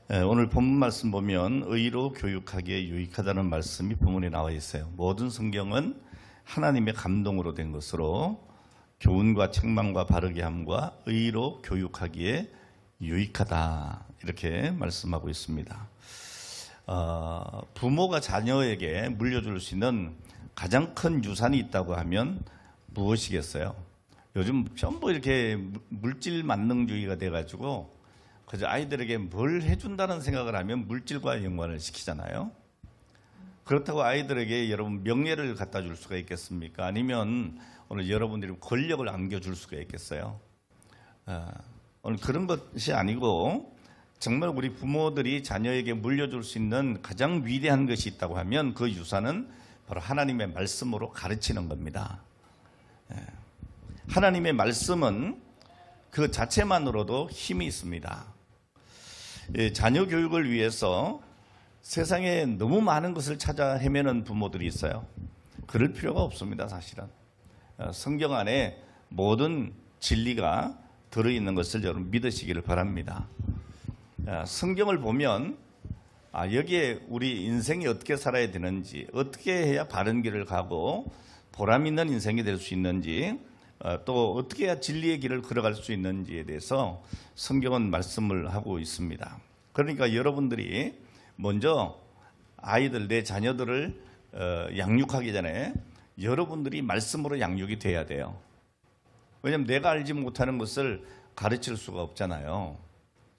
오늘 본문 말씀 보면 의로 교육하기에 유익하다는 말씀이 본문에 나와 있어요. 모든 성경은 하나님의 감동으로 된 것으로 교훈과 책망과 바르게 함과 의로 교육하기에 유익하다 이렇게 말씀하고 있습니다. 부모가 자녀에게 물려줄 수 있는 가장 큰 유산이 있다고 하면 무엇이겠어요? 요즘 전부 이렇게 물질 만능주의가 돼가지고 그저 아이들에게 뭘 해준다는 생각을 하면 물질과 연관을 시키잖아요. 그렇다고 아이들에게 여러분 명예를 갖다 줄 수가 있겠습니까? 아니면 오늘 여러분들이 권력을 안겨줄 수가 있겠어요? 오늘 그런 것이 아니고 정말 우리 부모들이 자녀에게 물려줄 수 있는 가장 위대한 것이 있다고 하면 그 유산은 바로 하나님의 말씀으로 가르치는 겁니다. 하나님의 말씀은 그 자체만으로도 힘이 있습니다. 자녀 교육을 위해서 세상에 너무 많은 것을 찾아 헤매는 부모들이 있어요. 그럴 필요가 없습니다. 사실은 성경 안에 모든 진리가 들어있는 것을 여러분 믿으시기를 바랍니다. 성경을 보면 여기에 우리 인생이 어떻게 살아야 되는지, 어떻게 해야 바른 길을 가고 보람 있는 인생이 될 수 있는지, 또 어떻게 해야 진리의 길을 걸어갈 수 있는지에 대해서 성경은 말씀을 하고 있습니다. 그러니까 여러분들이 먼저 아이들, 내 자녀들을 양육하기 전에 여러분들이 말씀으로 양육이 돼야 돼요. 왜냐하면 내가 알지 못하는 것을 가르칠 수가 없잖아요.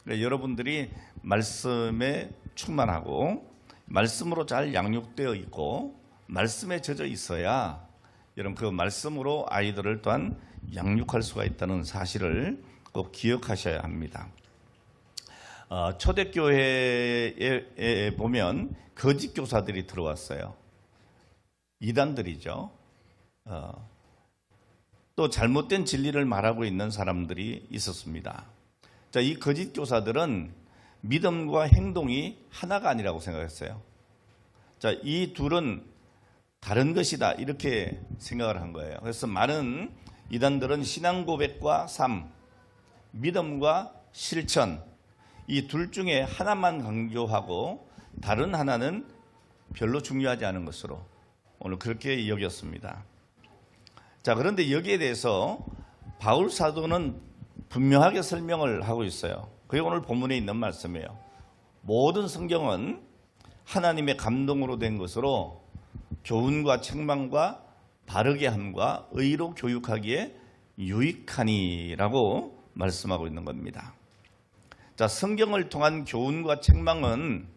그러니까 여러분들이 말씀에 충만하고 말씀으로 잘 양육되어 있고 말씀에 젖어 있어야 여러분 그 말씀으로 아이들을 또한 양육할 수가 있다는 사실을 꼭 기억하셔야 합니다. 초대교회에 보면 거짓 교사들이 들어왔어요. 이단들이죠. 또 잘못된 진리를 말하고 있는 사람들이 있었습니다. 자, 이 거짓 교사들은 믿음과 행동이 하나가 아니라고 생각했어요. 자, 이 둘은 다른 것이다 이렇게 생각을 한 거예요. 그래서 많은 이단들은 신앙 고백과 삶, 믿음과 실천 이 둘 중에 하나만 강조하고 다른 하나는 별로 중요하지 않은 것으로 오늘 그렇게 여겼습니다. 자, 그런데 여기에 대해서 바울 사도는 분명하게 설명을 하고 있어요. 그게 오늘 본문에 있는 말씀이에요. 모든 성경은 하나님의 감동으로 된 것으로 교훈과 책망과 바르게 함과 의로 교육하기에 유익하니라고 말씀하고 있는 겁니다. 자, 성경을 통한 교훈과 책망은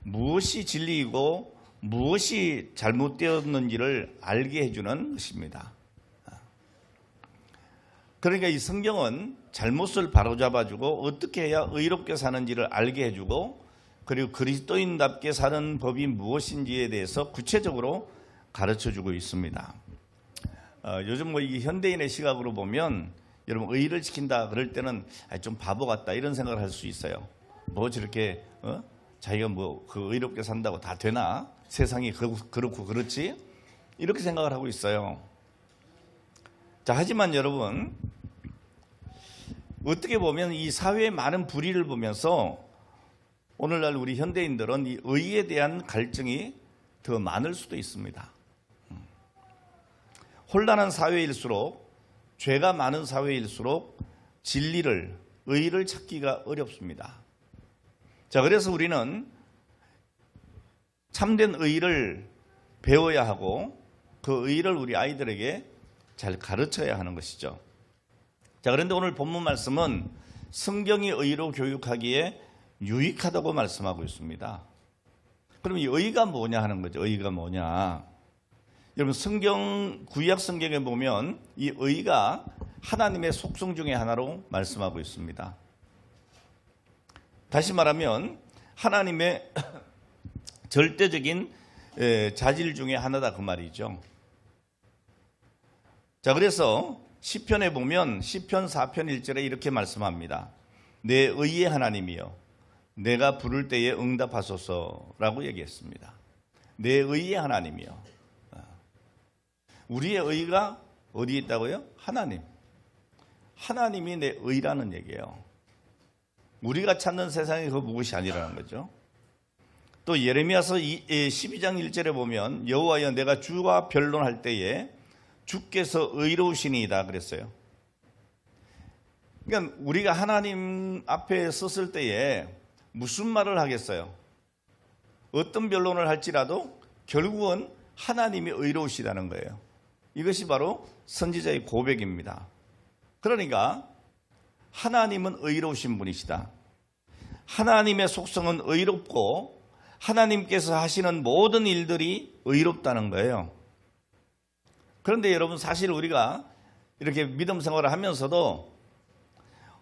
무엇이 진리이고 무엇이 잘못되었는지를 알게 해주는 것입니다. 그러니까 이 성경은 잘못을 바로잡아주고 어떻게 해야 의롭게 사는지를 알게 해주고 그리고 그리스도인답게 사는 법이 무엇인지에 대해서 구체적으로 가르쳐주고 있습니다. 요즘 이 현대인의 시각으로 보면 여러분 의를 지킨다 그럴 때는 좀 바보 같다 이런 생각을 할 수 있어요. 뭐 저렇게 자기가 그 의롭게 산다고 다 되나? 세상이 그렇고 그렇지? 이렇게 생각을 하고 있어요. 자, 하지만 여러분 어떻게 보면 이 사회의 많은 불의를 보면서 오늘날 우리 현대인들은 이 의에 대한 갈증이 더 많을 수도 있습니다. 혼란한 사회일수록 죄가 많은 사회일수록 진리를, 의를 찾기가 어렵습니다. 자, 그래서 우리는 참된 의를 배워야 하고 그 의를 우리 아이들에게 잘 가르쳐야 하는 것이죠. 자, 그런데 오늘 본문 말씀은 성경이 의로 교육하기에 유익하다고 말씀하고 있습니다. 그럼 이 의가 뭐냐 하는 거죠. 의가 뭐냐. 여러분 구약 성경에 보면 이 의가 하나님의 속성 중에 하나로 말씀하고 있습니다. 다시 말하면 하나님의 절대적인 자질 중에 하나다 그 말이죠. 자, 그래서 시편에 보면 시편 4편 1절에 이렇게 말씀합니다. 내 의의 하나님이여 내가 부를 때에 응답하소서라고 얘기했습니다. 내 의의 하나님이여. 우리의 의가 어디에 있다고요? 하나님. 하나님이 내 의라는 얘기예요. 우리가 찾는 세상이 그 무엇이 아니라는 거죠. 또 예레미야서 12장 1절에 보면 여호와여 내가 주와 변론할 때에 주께서 의로우시니이다 그랬어요. 그러니까 우리가 하나님 앞에 섰을 때에 무슨 말을 하겠어요? 어떤 변론을 할지라도 결국은 하나님이 의로우시다는 거예요. 이것이 바로 선지자의 고백입니다. 그러니까 하나님은 의로우신 분이시다. 하나님의 속성은 의롭고 하나님께서 하시는 모든 일들이 의롭다는 거예요. 그런데 여러분 사실 우리가 이렇게 믿음 생활을 하면서도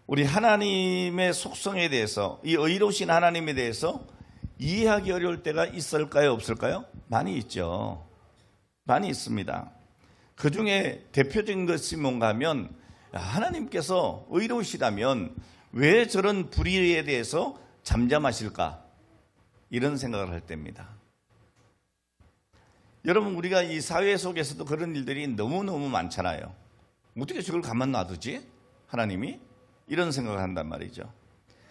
우리 하나님의 속성에 대해서 이 의로우신 하나님에 대해서 이해하기 어려울 때가 있을까요? 없을까요? 많이 있죠. 많이 있습니다. 그 중에 대표적인 것이 뭔가 하면 하나님께서 의로우시다면 왜 저런 불의에 대해서 잠잠하실까? 이런 생각을 할 때입니다. 여러분 우리가 이 사회 속에서도 그런 일들이 너무너무 많잖아요. 어떻게 저걸 가만 놔두지? 하나님이? 이런 생각을 한단 말이죠.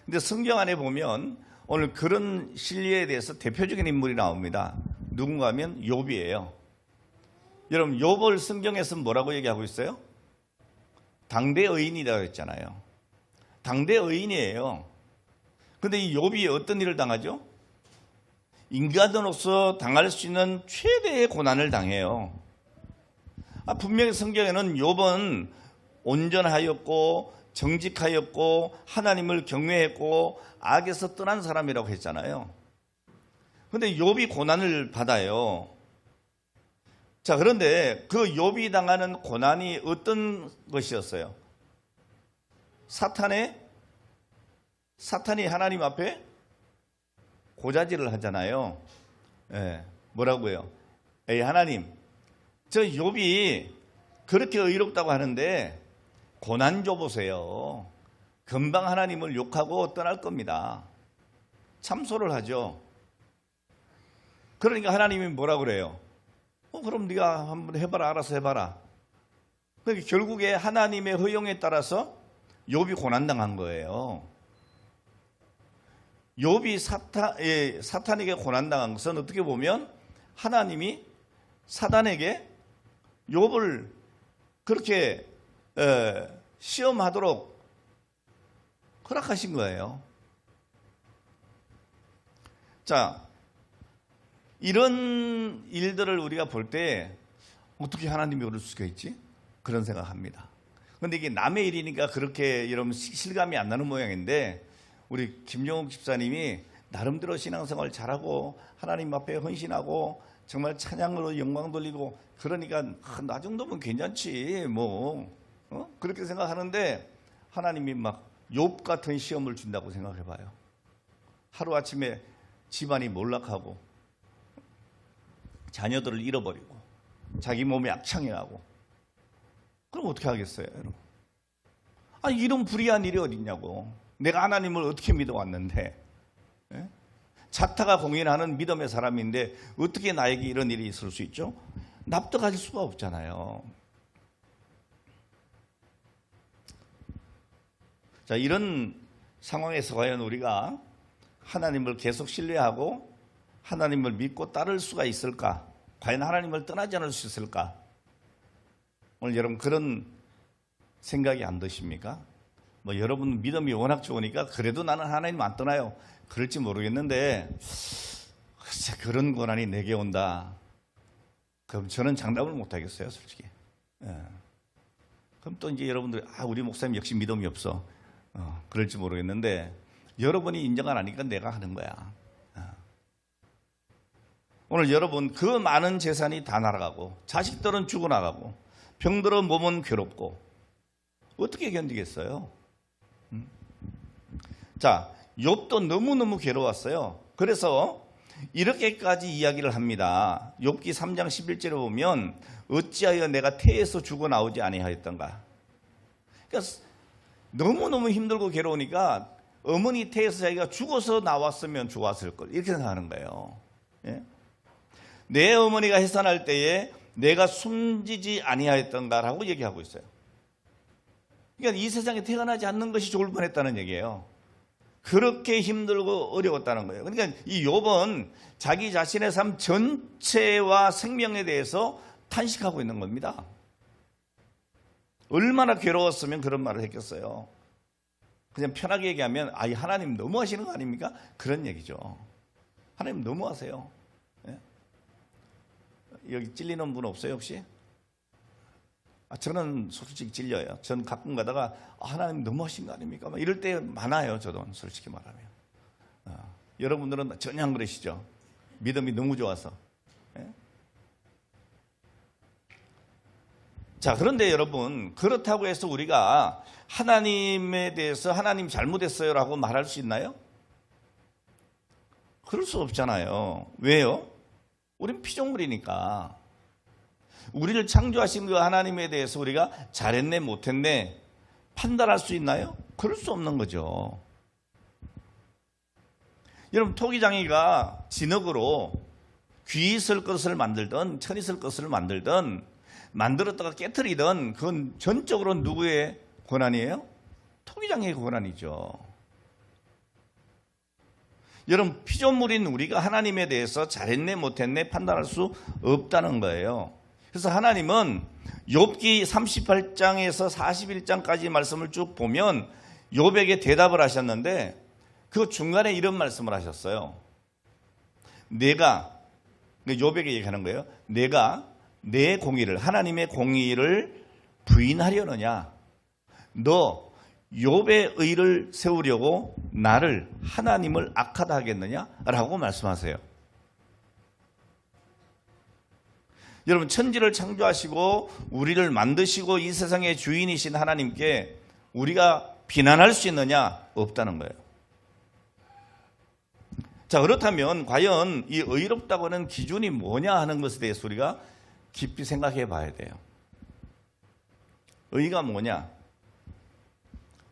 근데 성경 안에 보면 오늘 그런 신리에 대해서 대표적인 인물이 나옵니다. 누군가 하면 욥이에요. 여러분 욥을 성경에서 뭐라고 얘기하고 있어요? 당대 의인이라고 했잖아요. 당대 의인이에요. 근데 이 욥이 어떤 일을 당하죠? 인간으로서 당할 수 있는 최대의 고난을 당해요. 분명히 성경에는 욥은 온전하였고 정직하였고 하나님을 경외했고 악에서 떠난 사람이라고 했잖아요. 그런데 욥이 고난을 받아요. 자, 그런데 그 욥이 당하는 고난이 어떤 것이었어요? 사탄이 하나님 앞에 고자질을 하잖아요. 예, 뭐라고요? 에이 하나님, 저 욥이 그렇게 의롭다고 하는데 고난 줘보세요. 금방 하나님을 욕하고 떠날 겁니다. 참소를 하죠. 그러니까 하나님이 뭐라 그래요? 그럼 네가 한번 해봐라. 알아서 해봐라. 그러니까 결국에 하나님의 허용에 따라서 욥이 고난당한 거예요. 욥이 사탄에게 고난당한 것은 어떻게 보면 하나님이 사단에게 욥을 그렇게 시험하도록 허락하신 거예요. 자, 이런 일들을 우리가 볼 때 어떻게 하나님이 그럴 수가 있지? 그런 생각합니다. 그런데 이게 남의 일이니까 그렇게 여러분 실감이 안 나는 모양인데 우리 김용욱 집사님이 나름대로 신앙생활 잘하고 하나님 앞에 헌신하고 정말 찬양으로 영광 돌리고 그러니까 나 정도면 괜찮지 그렇게 생각하는데 하나님이 막 욥 같은 시험을 준다고 생각해봐요. 하루아침에 집안이 몰락하고 자녀들을 잃어버리고 자기 몸에 악창이 나고 그럼 어떻게 하겠어요, 여러분? 아니 이런 불의한 일이 어딨냐고. 내가 하나님을 어떻게 믿어왔는데 자타가 공인하는 믿음의 사람인데 어떻게 나에게 이런 일이 있을 수 있죠? 납득할 수가 없잖아요. 자, 이런 상황에서 과연 우리가 하나님을 계속 신뢰하고 하나님을 믿고 따를 수가 있을까? 과연 하나님을 떠나지 않을 수 있을까? 오늘 여러분 그런 생각이 안 드십니까? 여러분 믿음이 워낙 좋으니까 그래도 나는 하나님 안 떠나요. 그럴지 모르겠는데 글쎄 그런 고난이 내게 온다. 그럼 저는 장담을 못 하겠어요, 솔직히. 그럼 또 이제 여러분들이 우리 목사님 역시 믿음이 없어. 그럴지 모르겠는데 여러분이 인정 안 하니까 내가 하는 거야. 오늘 여러분 그 많은 재산이 다 날아가고 자식들은 죽어나가고 병들어 몸은 괴롭고 어떻게 견디겠어요? 자, 욥도 너무너무 괴로웠어요. 그래서 이렇게까지 이야기를 합니다. 욥기 3장 11절에 보면 어찌하여 내가 태에서 죽어나오지 아니하였던가. 그러니까 너무너무 힘들고 괴로우니까 어머니 태에서 자기가 죽어서 나왔으면 좋았을 걸 이렇게 생각하는 거예요. 예? 내 어머니가 해산할 때에 내가 숨지지 아니하였던가라고 얘기하고 있어요. 그러니까 이 세상에 태어나지 않는 것이 좋을 뻔했다는 얘기예요. 그렇게 힘들고 어려웠다는 거예요. 그러니까 이 욥은 자기 자신의 삶 전체와 생명에 대해서 탄식하고 있는 겁니다. 얼마나 괴로웠으면 그런 말을 했겠어요. 그냥 편하게 얘기하면 하나님 너무하시는 거 아닙니까? 그런 얘기죠. 하나님 너무하세요. 예? 여기 찔리는 분 없어요 혹시? 저는 솔직히 찔려요. 전 가끔 가다가 하나님 너무하신 거 아닙니까? 이럴 때 많아요. 저도 솔직히 말하면. 여러분들은 전혀 안 그러시죠? 믿음이 너무 좋아서. 예? 자, 그런데 여러분, 그렇다고 해서 우리가 하나님에 대해서 하나님 잘못했어요 라고 말할 수 있나요? 그럴 수 없잖아요. 왜요? 우린 피조물이니까. 우리를 창조하신 그 하나님에 대해서 우리가 잘했네 못했네 판단할 수 있나요? 그럴 수 없는 거죠. 여러분, 토기장이가 진흙으로 귀 있을 것을 만들든 천 있을 것을 만들든 만들었다가 깨트리든 그건 전적으로 누구의 권한이에요? 토기장의 권한이죠. 여러분, 피조물인 우리가 하나님에 대해서 잘했네 못했네 판단할 수 없다는 거예요. 그래서 하나님은 욥기 38장에서 41장까지 말씀을 쭉 보면 욥에게 대답을 하셨는데 그 중간에 이런 말씀을 하셨어요. 내가, 욥에게 얘기하는 거예요. 내가 내 공의를, 하나님의 공의를 부인하려느냐? 너 욥의 의를 세우려고 나를, 하나님을 악하다 하겠느냐? 라고 말씀하세요. 여러분, 천지를 창조하시고 우리를 만드시고 이 세상의 주인이신 하나님께 우리가 비난할 수 있느냐? 없다는 거예요. 자, 그렇다면 과연 이 의롭다고 하는 기준이 뭐냐 하는 것에 대해서 우리가 깊이 생각해 봐야 돼요. 의가 뭐냐?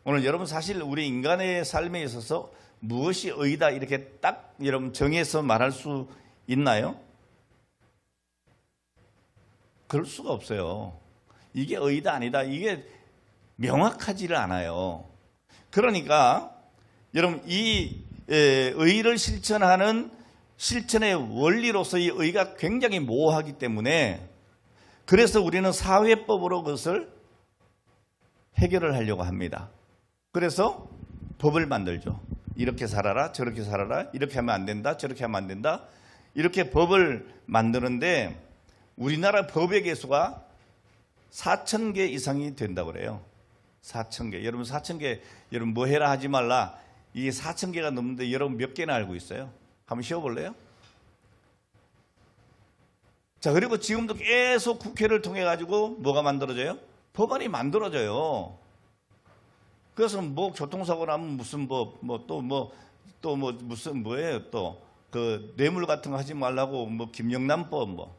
오늘 여러분, 사실 우리 인간의 삶에 있어서 무엇이 의다 이렇게 딱 여러분 정해서 말할 수 있나요? 그럴 수가 없어요. 이게 의다 아니다, 이게 명확하지를 않아요. 그러니까 여러분, 이 의를 실천하는 실천의 원리로서 이 의가 굉장히 모호하기 때문에 그래서 우리는 사회법으로 그것을 해결을 하려고 합니다. 그래서 법을 만들죠. 이렇게 살아라, 저렇게 살아라, 이렇게 하면 안 된다, 저렇게 하면 안 된다, 이렇게 법을 만드는데 우리나라 법의 개수가 4,000개 이상이 된다고 그래요. 4,000개. 여러분, 4,000개, 여러분 뭐 해라 하지 말라, 이게 4,000개가 넘는데 여러분 몇 개나 알고 있어요? 한번 쉬어볼래요? 자, 그리고 지금도 계속 국회를 통해 가지고 뭐가 만들어져요? 법안이 만들어져요. 그래서 뭐 교통사고 나면 무슨 법, 무슨 뭐예요? 또 그 뇌물 같은 거 하지 말라고 뭐 김영란법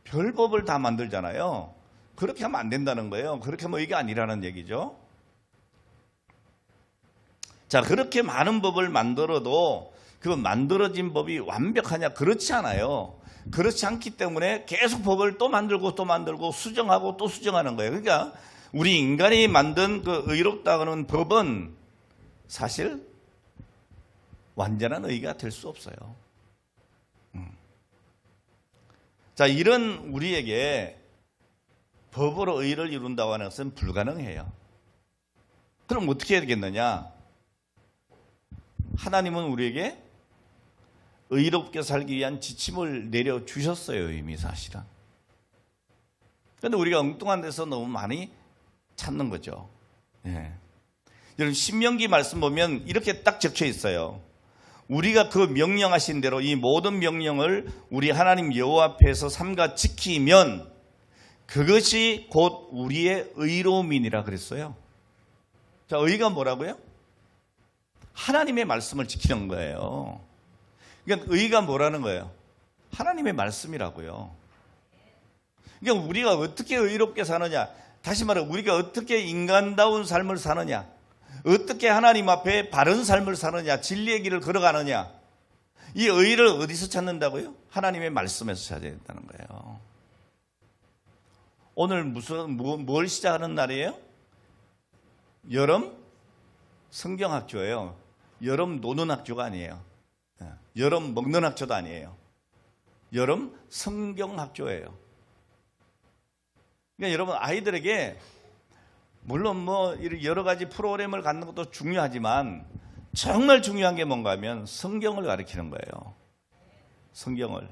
별법을 다 만들잖아요. 그렇게 하면 안 된다는 거예요. 그렇게 하면 이게 아니라는 얘기죠. 자, 그렇게 많은 법을 만들어도 그 만들어진 법이 완벽하냐? 그렇지 않아요. 그렇지 않기 때문에 계속 법을 또 만들고 또 만들고 수정하고 또 수정하는 거예요. 그러니까 우리 인간이 만든 그 의롭다는 법은 사실 완전한 의가 될 수 없어요. 자, 이런 우리에게 법으로 의를 이룬다고 하는 것은 불가능해요. 그럼 어떻게 해야 되겠느냐? 하나님은 우리에게 의롭게 살기 위한 지침을 내려주셨어요, 이미 사실은. 그런데 우리가 엉뚱한 데서 너무 많이 찾는 거죠. 예. 여러분, 신명기 말씀 보면 이렇게 딱 적혀 있어요. 우리가 그 명령하신 대로 이 모든 명령을 우리 하나님 여호와 앞에서 삼가 지키면 그것이 곧 우리의 의로움이니라 그랬어요. 자, 의가 뭐라고요? 하나님의 말씀을 지키는 거예요. 그러니까 의가 뭐라는 거예요? 하나님의 말씀이라고요. 그러니까 우리가 어떻게 의롭게 사느냐, 다시 말해 우리가 어떻게 인간다운 삶을 사느냐, 어떻게 하나님 앞에 바른 삶을 사느냐, 진리의 길을 걸어가느냐, 이 의를 어디서 찾는다고요? 하나님의 말씀에서 찾아야 된다는 거예요. 오늘 뭘 시작하는 날이에요? 여름 성경학교예요. 여름 노는 학교가 아니에요. 여름 먹는 학교도 아니에요. 여름 성경학교예요. 그러니까 여러분 아이들에게 물론 뭐 여러 가지 프로그램을 갖는 것도 중요하지만 정말 중요한 게 뭔가 하면 성경을 가르치는 거예요. 성경을.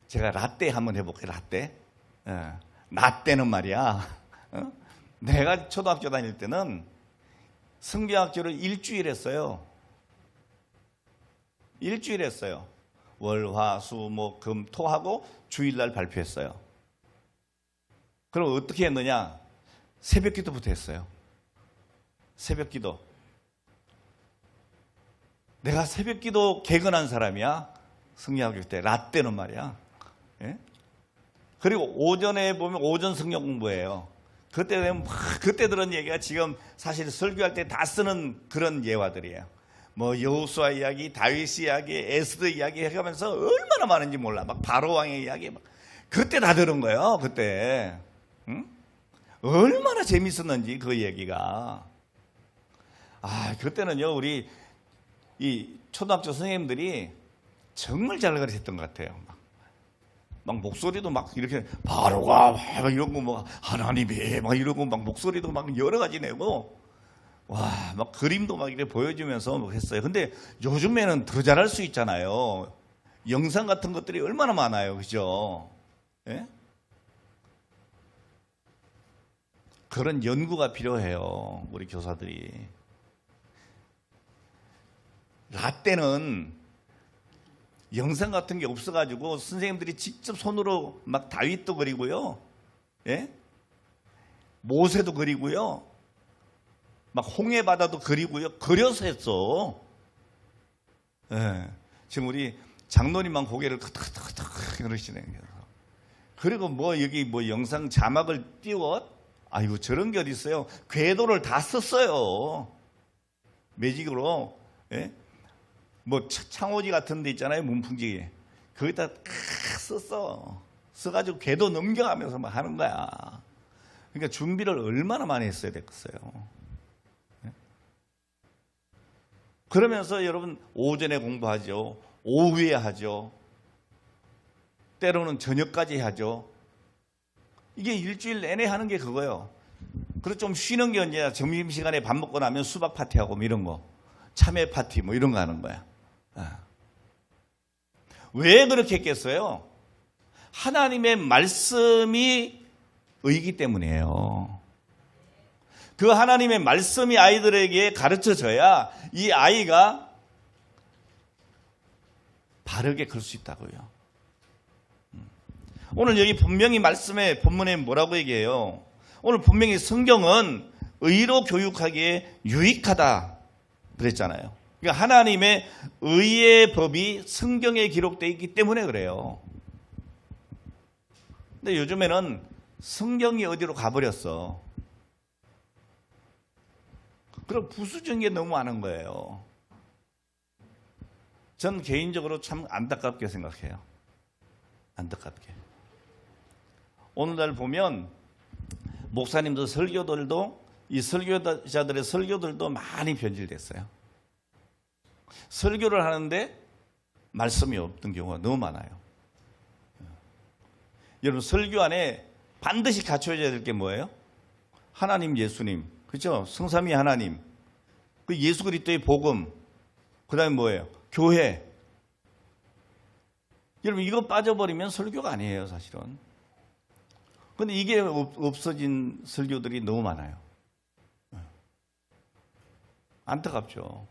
제가 라떼 한번 해볼게요. 라떼. 라떼는 말이야. 내가 초등학교 다닐 때는 성경학교를 일주일 했어요. 일주일 했어요. 월, 화, 수, 목, 금, 토 하고 주일날 발표했어요. 그럼 어떻게 했느냐? 새벽 기도부터 했어요. 새벽 기도. 내가 새벽 기도 개근한 사람이야. 성경학교 때 라떼는 말이야. 예? 그리고 오전에 보면 오전 성경 공부예요. 그때 되면 그때 들은 얘기가 지금 사실 설교할 때 다 쓰는 그런 예화들이에요. 뭐 여호수아 이야기, 다윗 이야기, 에스더 이야기 해가면서 얼마나 많은지 몰라. 막 바로 왕의 이야기 막 그때 다 들은 거예요. 그때. 응? 얼마나 재밌었는지 그 얘기가. 그때는요 우리 이 초등학교 선생님들이 정말 잘 가르쳤던 것 같아요. 막 목소리도 막 이렇게 바로가 막 이런 거 뭐 하나님이 막 이러고 막 목소리도 막 여러 가지 내고 와 막 그림도 막 이렇게 보여주면서 막 했어요. 근데 요즘에는 더 잘할 수 있잖아요. 영상 같은 것들이 얼마나 많아요, 그죠? 예? 그런 연구가 필요해요, 우리 교사들이. 라떼는 영상 같은 게 없어가지고 선생님들이 직접 손으로 막 다윗도 그리고요, 예? 모세도 그리고요, 막 홍해 바다도 그리고요, 그려서 했어. 예. 지금 우리 장로님만 고개를 크득크득 그러시네요. 그리고 뭐 여기 뭐 영상 자막을 띄워, 아이고 저런 게 어디 있어요? 궤도를 다 썼어요. 매직으로. 예? 뭐 창호지 같은 데 있잖아요, 문풍지. 거기다 썼어. 써가지고 궤도 넘겨가면서 막 하는 거야. 그러니까 준비를 얼마나 많이 했어야 됐겠어요. 그러면서 여러분 오전에 공부하죠. 오후에 하죠. 때로는 저녁까지 하죠. 이게 일주일 내내 하는 게 그거예요. 그리고 좀 쉬는 게 언제야? 점심시간에 밥 먹고 나면 수박 파티하고 뭐 이런 거. 참외 파티 뭐 이런 거 하는 거야. 왜 그렇게 했겠어요? 하나님의 말씀이 의이기 때문이에요. 그 하나님의 말씀이 아이들에게 가르쳐져야 이 아이가 바르게 걸 수 있다고요. 오늘 여기 분명히 말씀의 본문에 뭐라고 얘기해요? 오늘 분명히 성경은 의로 교육하기에 유익하다 그랬잖아요. 그러니까 하나님의 의의 법이 성경에 기록되어 있기 때문에 그래요. 근데 요즘에는 성경이 어디로 가버렸어. 그럼 부수적인 게 너무 많은 거예요. 전 개인적으로 참 안타깝게 생각해요. 안타깝게. 오늘날 보면 목사님들 설교들도 이 설교자들의 설교들도 많이 변질됐어요. 설교를 하는데 말씀이 없던 경우가 너무 많아요. 여러분 설교 안에 반드시 갖춰져야 될 게 뭐예요? 하나님, 예수님, 그렇죠? 성삼위 하나님, 그 예수 그리스도의 복음, 그 다음에 뭐예요? 교회. 여러분 이거 빠져버리면 설교가 아니에요, 사실은. 근데 이게 없어진 설교들이 너무 많아요. 안타깝죠.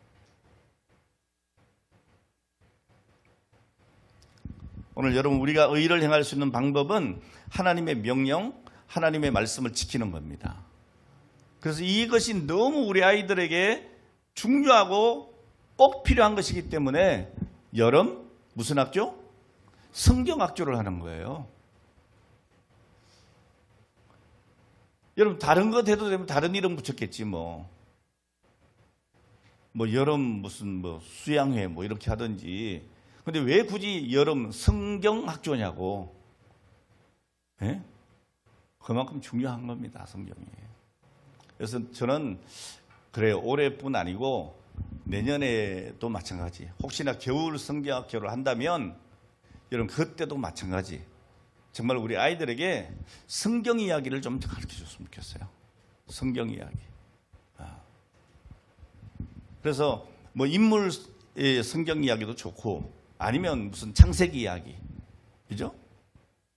오늘 여러분 우리가 의를 행할 수 있는 방법은 하나님의 명령, 하나님의 말씀을 지키는 겁니다. 그래서 이것이 너무 우리 아이들에게 중요하고 꼭 필요한 것이기 때문에 여름 무슨 학교? 성경학교를 하는 거예요. 여러분 다른 것 해도 되면 다른 이름 붙였겠지 뭐 여름 무슨 뭐 수양회 뭐 이렇게 하든지. 근데 왜 굳이 여름 성경학교냐고. 예? 그만큼 중요한 겁니다, 성경이. 그래서 저는 그래요. 올해뿐 아니고 내년에도 마찬가지. 혹시나 겨울 성경학교를 한다면 여러분 그때도 마찬가지. 정말 우리 아이들에게 성경 이야기를 좀 가르쳐 줬으면 좋겠어요. 성경 이야기. 그래서 뭐 인물의 성경 이야기도 좋고 아니면 무슨 창세기 이야기, 그죠?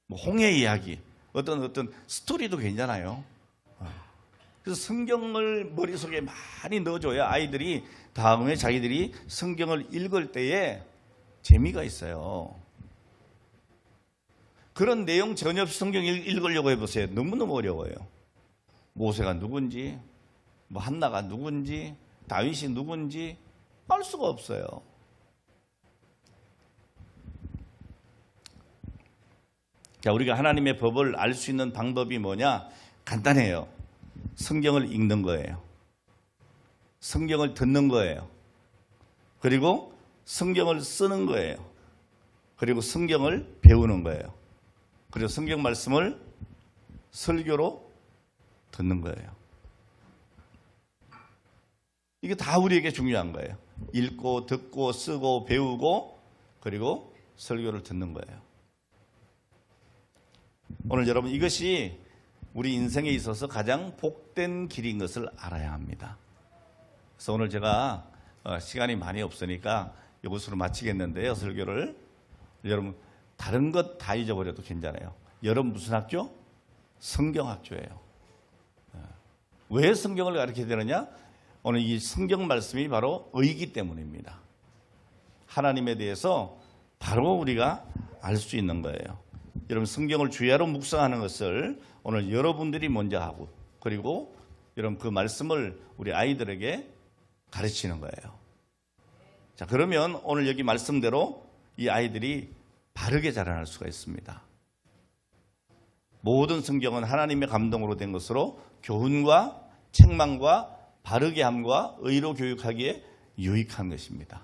뭐 홍해 이야기, 어떤 스토리도 괜찮아요. 그래서 성경을 머릿속에 많이 넣어줘야 아이들이 다음에 자기들이 성경을 읽을 때에 재미가 있어요. 그런 내용 전혀 없이 성경 읽으려고 해보세요. 너무너무 어려워요. 모세가 누군지, 뭐 한나가 누군지, 다윗이 누군지 알 수가 없어요. 자, 우리가 하나님의 법을 알 수 있는 방법이 뭐냐? 간단해요. 성경을 읽는 거예요. 성경을 듣는 거예요. 그리고 성경을 쓰는 거예요. 그리고 성경을 배우는 거예요. 그리고 성경 말씀을 설교로 듣는 거예요. 이게 다 우리에게 중요한 거예요. 읽고 듣고 쓰고 배우고 그리고 설교를 듣는 거예요. 오늘 여러분 이것이 우리 인생에 있어서 가장 복된 길인 것을 알아야 합니다. 그래서 오늘 제가 시간이 많이 없으니까 이것으로 마치겠는데요. 설교를. 여러분 다른 것 다 잊어버려도 괜찮아요. 여러분 무슨 학교? 성경학교예요. 왜 성경을 가르쳐야 되느냐? 오늘 이 성경 말씀이 바로 의이기 때문입니다. 하나님에 대해서 바로 우리가 알 수 있는 거예요. 여러분 성경을 주야로 묵상하는 것을 오늘 여러분들이 먼저 하고 그리고 여러분 그 말씀을 우리 아이들에게 가르치는 거예요. 자, 그러면 오늘 여기 말씀대로 이 아이들이 바르게 자라날 수가 있습니다. 모든 성경은 하나님의 감동으로 된 것으로 교훈과 책망과 바르게 함과 의로 교육하기에 유익한 것입니다.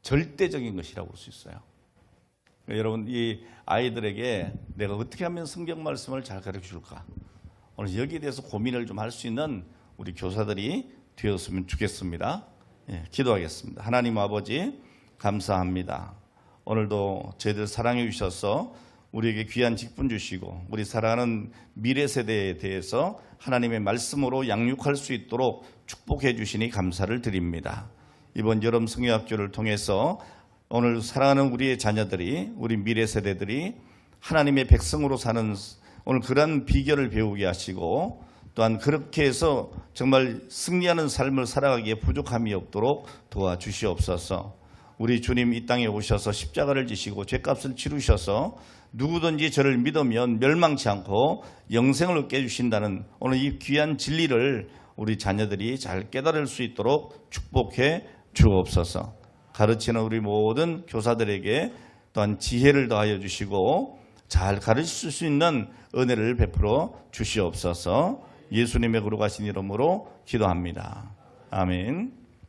절대적인 것이라고 볼 수 있어요. 여러분 이 아이들에게 내가 어떻게 하면 성경 말씀을 잘 가르쳐 줄까? 오늘 여기에 대해서 고민을 좀 할 수 있는 우리 교사들이 되었으면 좋겠습니다. 기도하겠습니다. 하나님 아버지 감사합니다. 오늘도 저희들 사랑해 주셔서 우리에게 귀한 직분 주시고 우리 살아가는 미래 세대에 대해서 하나님의 말씀으로 양육할 수 있도록 축복해 주시니 감사를 드립니다. 이번 여름 성경학교를 통해서 오늘 사랑하는 우리의 자녀들이 우리 미래 세대들이 하나님의 백성으로 사는 오늘 그런 비결을 배우게 하시고 또한 그렇게 해서 정말 승리하는 삶을 살아가기에 부족함이 없도록 도와주시옵소서. 우리 주님 이 땅에 오셔서 십자가를 지시고 죄값을 치르셔서 누구든지 저를 믿으면 멸망치 않고 영생을 얻게 해주신다는 오늘 이 귀한 진리를 우리 자녀들이 잘 깨달을 수 있도록 축복해 주옵소서. 가르치는 우리 모든 교사들에게 또한 지혜를 더하여 주시고 잘 가르칠 수 있는 은혜를 베풀어 주시옵소서. 예수님의 거룩하신 이름으로 기도합니다. 아멘.